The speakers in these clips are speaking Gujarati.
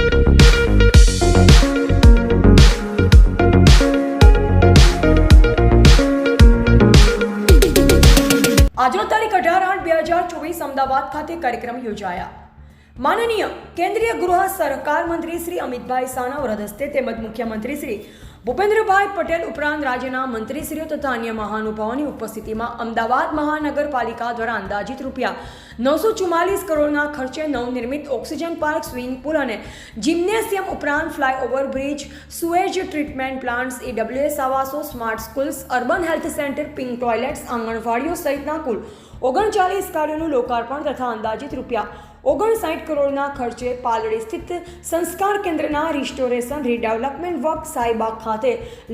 આજનો તારીખ 18/8/2024 અમદાવાદ ખાતે કાર્યક્રમ યોજાયા. માનનીય કેન્દ્રીય ગૃહ સહકાર મંત્રી શ્રી અમિતભાઈ શાહના વરદ હસ્તે તેમજ મુખ્યમંત્રી શ્રી ભૂપેન્દ્રભાઈ પટેલ ઉપરાંત રાજ્યના મંત્રીશ્રીઓ તથા અન્ય મહાનુભાવોની ઉપસ્થિતિમાં અમદાવાદ મહાનગરપાલિકા દ્વારા અંદાજિત ₹944 કરોડના ખર્ચે નવનિર્મિત ઓક્સિજન પાર્ક, સ્વિમિંગ પુલ અને જિમ્નેશિયમ ઉપરાંત flyover bridge, sewage treatment plants, AWS આવાસો, smart schools, urban health centre, pink toilets, આંગણવાડીઓ સહિતના કુલ 39 કાર્યોનું લોકાર્પણ તથા અંદાજિત ₹59 કરોડના ખર્ચે પાલડી સ્થિત સંસ્કાર કેન્દ્રના રિસ્ટોરેશન, રીડેવલપમેન્ટ વર્ક, સાઈબાગ ખાતે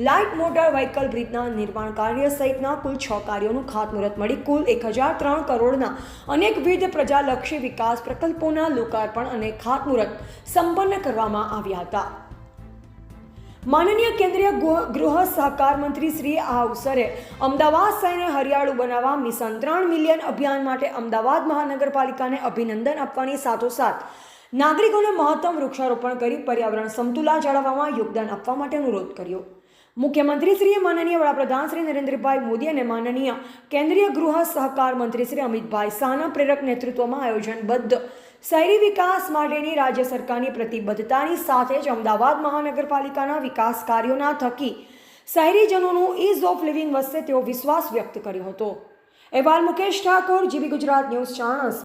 લાઇટ મોટર વ્હીકલ બ્રિજના નિર્માણ કાર્ય સહિતના કુલ 6 કાર્યોનું ખાતમુહૂર્ત મળી કુલ 1003 કરોડના અનેકવિધ પ્રજાલક્ષી વિકાસ પ્રકલ્પોના લોકાર્પણ અને ખાતમુહૂર્ત સંપન્ન કરવામાં આવ્યા હતા. માનનીય કેન્દ્રીય ગૃહ સહકાર મંત્રી શ્રી આ અવસરે અમદાવાદ શહેરને હરિયાળું બનાવવા મિશન 3 મિલિયન અભિયાન માટે અમદાવાદ મહાનગરપાલિકાને અભિનંદન આપવાની સાથોસાથ નાગરિકોને મહત્તમ વૃક્ષારોપણ કરી પર્યાવરણ સમતુલા જાળવવામાં યોગદાન આપવા માટે અનુરોધ કર્યો. મુખ્યમંત્રી શ્રીએ માનનીય વડાપ્રધાન શ્રી નરેન્દ્રભાઈ મોદી અને માનનીય કેન્દ્રીય ગૃહ સહકાર મંત્રી શ્રી અમિતભાઈ શાહના પ્રેરક નેતૃત્વમાં આયોજનબદ્ધ શહેરી વિકાસ માટેની રાજ્ય સરકારની પ્રતિબદ્ધતાની સાથે જ અમદાવાદ મહાનગરપાલિકાના વિકાસ કાર્યોના થકી શહેરીજનોનું ઇઝ ઓફ લિવિંગ વધશે તેવો વિશ્વાસ વ્યક્ત કર્યો હતો. અહેવાલ મુકેશ ઠાકોર, જીબી ગુજરાત ન્યૂઝ, ચાણસ્મ.